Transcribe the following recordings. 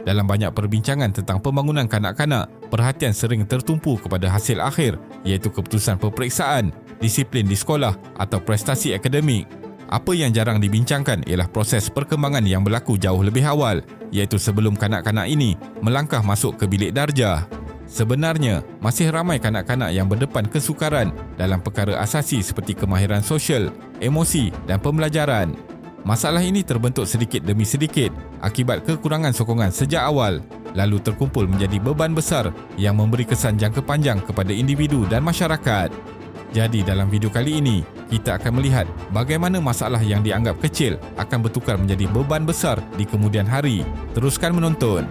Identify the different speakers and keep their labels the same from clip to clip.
Speaker 1: Dalam banyak perbincangan tentang pembangunan kanak-kanak, perhatian sering tertumpu kepada hasil akhir, iaitu keputusan peperiksaan, disiplin di sekolah atau prestasi akademik. Apa yang jarang dibincangkan ialah proses perkembangan yang berlaku jauh lebih awal, iaitu sebelum kanak-kanak ini melangkah masuk ke bilik darjah. Sebenarnya, masih ramai kanak-kanak yang berdepan kesukaran dalam perkara asasi seperti kemahiran sosial, emosi dan pembelajaran. Masalah ini terbentuk sedikit demi sedikit akibat kekurangan sokongan sejak awal, lalu terkumpul menjadi beban besar yang memberi kesan jangka panjang kepada individu dan masyarakat. Jadi dalam video kali ini, kita akan melihat bagaimana masalah yang dianggap kecil akan bertukar menjadi beban besar di kemudian hari. Teruskan menonton.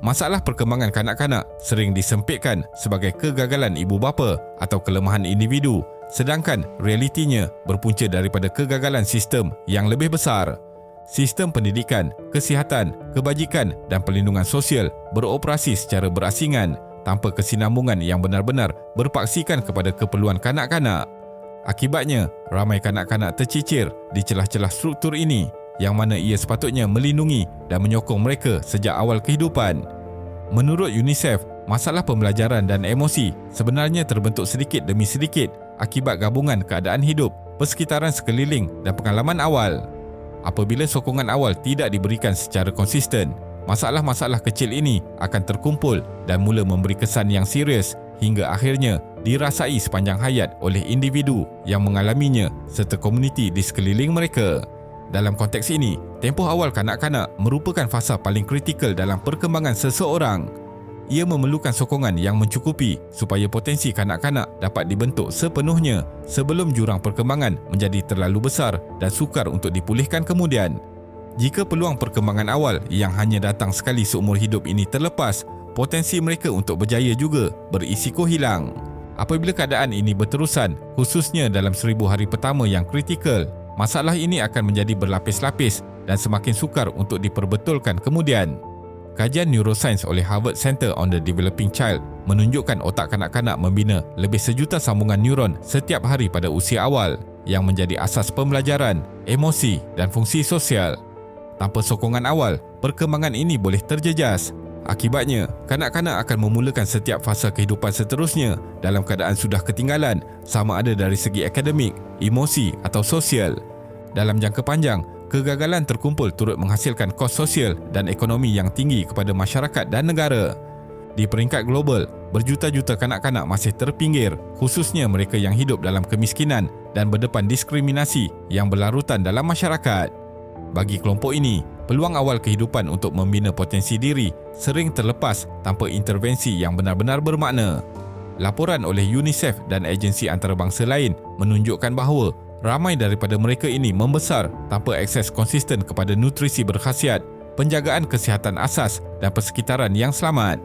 Speaker 1: Masalah perkembangan kanak-kanak sering disempitkan sebagai kegagalan ibu bapa atau kelemahan individu, sedangkan realitinya berpunca daripada kegagalan sistem yang lebih besar. Sistem pendidikan, kesihatan, kebajikan dan perlindungan sosial beroperasi secara berasingan tanpa kesinambungan yang benar-benar berpaksikan kepada keperluan kanak-kanak. Akibatnya, ramai kanak-kanak tercicir di celah-celah struktur ini yang mana ia sepatutnya melindungi dan menyokong mereka sejak awal kehidupan. Menurut UNICEF, masalah pembelajaran dan emosi sebenarnya terbentuk sedikit demi sedikit akibat gabungan keadaan hidup, persekitaran sekeliling dan pengalaman awal. Apabila sokongan awal tidak diberikan secara konsisten, masalah-masalah kecil ini akan terkumpul dan mula memberi kesan yang serius hingga akhirnya dirasai sepanjang hayat oleh individu yang mengalaminya serta komuniti di sekeliling mereka. Dalam konteks ini, tempoh awal kanak-kanak merupakan fasa paling kritikal dalam perkembangan seseorang. Ia memerlukan sokongan yang mencukupi supaya potensi kanak-kanak dapat dibentuk sepenuhnya sebelum jurang perkembangan menjadi terlalu besar dan sukar untuk dipulihkan kemudian. Jika peluang perkembangan awal yang hanya datang sekali seumur hidup ini terlepas, potensi mereka untuk berjaya juga berisiko hilang. Apabila keadaan ini berterusan, khususnya dalam 1000 hari pertama yang kritikal, masalah ini akan menjadi berlapis-lapis dan semakin sukar untuk diperbetulkan kemudian. Kajian neuroscience oleh Harvard Center on the Developing Child menunjukkan otak kanak-kanak membina lebih 1 juta sambungan neuron setiap hari pada usia awal yang menjadi asas pembelajaran, emosi dan fungsi sosial. Tanpa sokongan awal, perkembangan ini boleh terjejas. Akibatnya, kanak-kanak akan memulakan setiap fasa kehidupan seterusnya dalam keadaan sudah ketinggalan, sama ada dari segi akademik, emosi atau sosial. Dalam jangka panjang, kegagalan terkumpul turut menghasilkan kos sosial dan ekonomi yang tinggi kepada masyarakat dan negara. Di peringkat global, berjuta-juta kanak-kanak masih terpinggir, khususnya mereka yang hidup dalam kemiskinan dan berdepan diskriminasi yang berlarutan dalam masyarakat. Bagi kelompok ini, peluang awal kehidupan untuk membina potensi diri sering terlepas tanpa intervensi yang benar-benar bermakna. Laporan oleh UNICEF dan agensi antarabangsa lain menunjukkan bahawa ramai daripada mereka ini membesar tanpa akses konsisten kepada nutrisi berkhasiat, penjagaan kesihatan asas dan persekitaran yang selamat.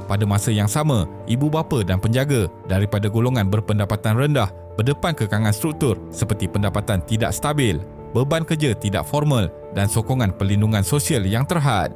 Speaker 1: Pada masa yang sama, ibu bapa dan penjaga daripada golongan berpendapatan rendah berdepan kekangan struktur seperti pendapatan tidak stabil, beban kerja tidak formal dan sokongan perlindungan sosial yang terhad.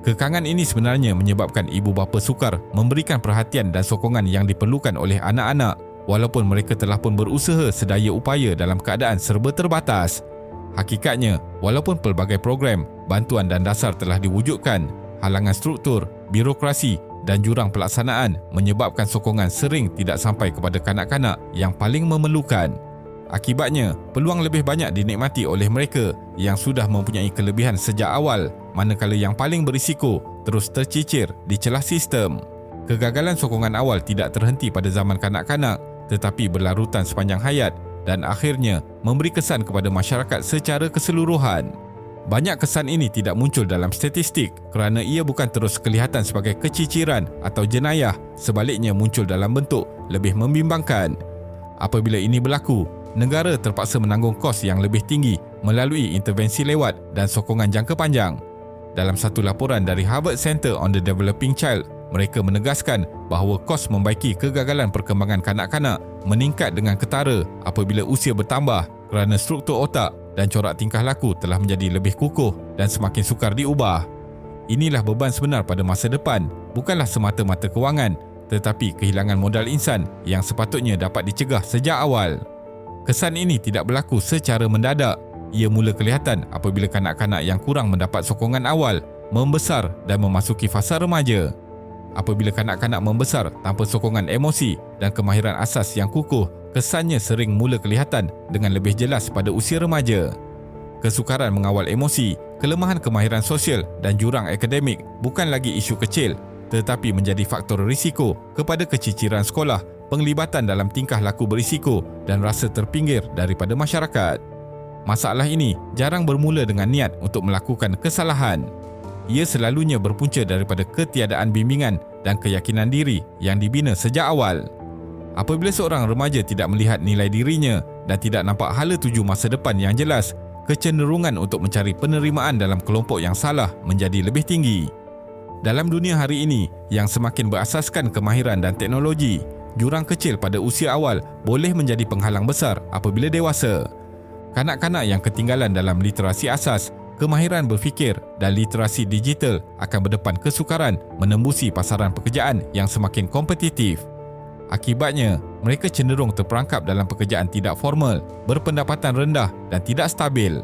Speaker 1: Kekangan ini sebenarnya menyebabkan ibu bapa sukar memberikan perhatian dan sokongan yang diperlukan oleh anak-anak walaupun mereka telah pun berusaha sedaya upaya dalam keadaan serba terbatas. Hakikatnya, walaupun pelbagai program, bantuan dan dasar telah diwujudkan, halangan struktur, birokrasi dan jurang pelaksanaan menyebabkan sokongan sering tidak sampai kepada kanak-kanak yang paling memerlukan. Akibatnya, peluang lebih banyak dinikmati oleh mereka yang sudah mempunyai kelebihan sejak awal, manakala yang paling berisiko terus tercicir di celah sistem. Kegagalan sokongan awal tidak terhenti pada zaman kanak-kanak tetapi berlarutan sepanjang hayat dan akhirnya memberi kesan kepada masyarakat secara keseluruhan. Banyak kesan ini tidak muncul dalam statistik kerana ia bukan terus kelihatan sebagai keciciran atau jenayah, sebaliknya muncul dalam bentuk lebih membimbangkan. Apabila ini berlaku, negara terpaksa menanggung kos yang lebih tinggi melalui intervensi lewat dan sokongan jangka panjang. Dalam satu laporan dari Harvard Center on the Developing Child, mereka menegaskan bahawa kos membaiki kegagalan perkembangan kanak-kanak meningkat dengan ketara apabila usia bertambah kerana struktur otak dan corak tingkah laku telah menjadi lebih kukuh dan semakin sukar diubah. Inilah beban sebenar pada masa depan, bukanlah semata-mata kewangan, tetapi kehilangan modal insan yang sepatutnya dapat dicegah sejak awal. Kesan ini tidak berlaku secara mendadak. Ia mula kelihatan apabila kanak-kanak yang kurang mendapat sokongan awal membesar dan memasuki fasa remaja. Apabila kanak-kanak membesar tanpa sokongan emosi dan kemahiran asas yang kukuh, kesannya sering mula kelihatan dengan lebih jelas pada usia remaja. Kesukaran mengawal emosi, kelemahan kemahiran sosial dan jurang akademik bukan lagi isu kecil, tetapi menjadi faktor risiko kepada keciciran sekolah, penglibatan dalam tingkah laku berisiko dan rasa terpinggir daripada masyarakat. Masalah ini jarang bermula dengan niat untuk melakukan kesalahan. Ia selalunya berpunca daripada ketiadaan bimbingan dan keyakinan diri yang dibina sejak awal. Apabila seorang remaja tidak melihat nilai dirinya dan tidak nampak hala tuju masa depan yang jelas, kecenderungan untuk mencari penerimaan dalam kelompok yang salah menjadi lebih tinggi. Dalam dunia hari ini yang semakin berasaskan kemahiran dan teknologi, jurang kecil pada usia awal boleh menjadi penghalang besar apabila dewasa. Kanak-kanak yang ketinggalan dalam literasi asas, kemahiran berfikir dan literasi digital akan berdepan kesukaran menembusi pasaran pekerjaan yang semakin kompetitif. Akibatnya, mereka cenderung terperangkap dalam pekerjaan tidak formal, berpendapatan rendah dan tidak stabil.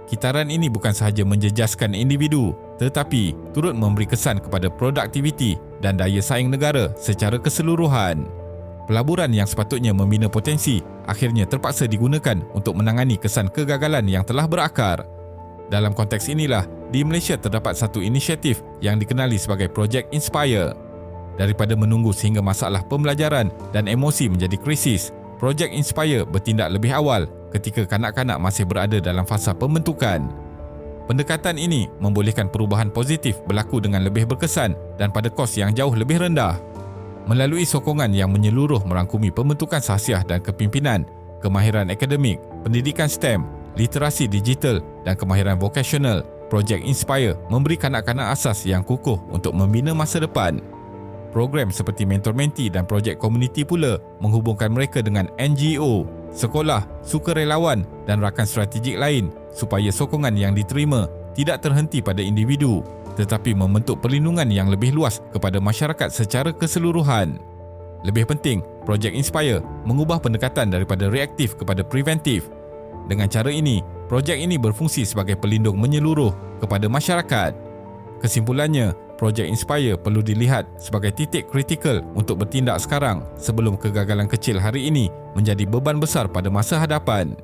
Speaker 1: Kitaran ini bukan sahaja menjejaskan individu, tetapi turut memberi kesan kepada produktiviti dan daya saing negara secara keseluruhan. Pelaburan yang sepatutnya membina potensi akhirnya terpaksa digunakan untuk menangani kesan kegagalan yang telah berakar. Dalam konteks inilah, di Malaysia terdapat satu inisiatif yang dikenali sebagai Project Inspire. Daripada menunggu sehingga masalah pembelajaran dan emosi menjadi krisis, Project Inspire bertindak lebih awal ketika kanak-kanak masih berada dalam fasa pembentukan. Pendekatan ini membolehkan perubahan positif berlaku dengan lebih berkesan dan pada kos yang jauh lebih rendah. Melalui sokongan yang menyeluruh merangkumi pembentukan sahsiah dan kepimpinan, kemahiran akademik, pendidikan STEM, literasi digital dan kemahiran vokasional, Project Inspire memberi kanak-kanak asas yang kukuh untuk membina masa depan. Program seperti mentor menti dan projek komuniti pula menghubungkan mereka dengan NGO, sekolah, sukarelawan dan rakan strategik lain supaya sokongan yang diterima tidak terhenti pada individu tetapi membentuk perlindungan yang lebih luas kepada masyarakat secara keseluruhan. Lebih penting, Project Inspire mengubah pendekatan daripada reaktif kepada preventif. Dengan cara ini, projek ini berfungsi sebagai pelindung menyeluruh kepada masyarakat. Kesimpulannya, Project Inspire perlu dilihat sebagai titik kritikal untuk bertindak sekarang sebelum kegagalan kecil hari ini menjadi beban besar pada masa hadapan.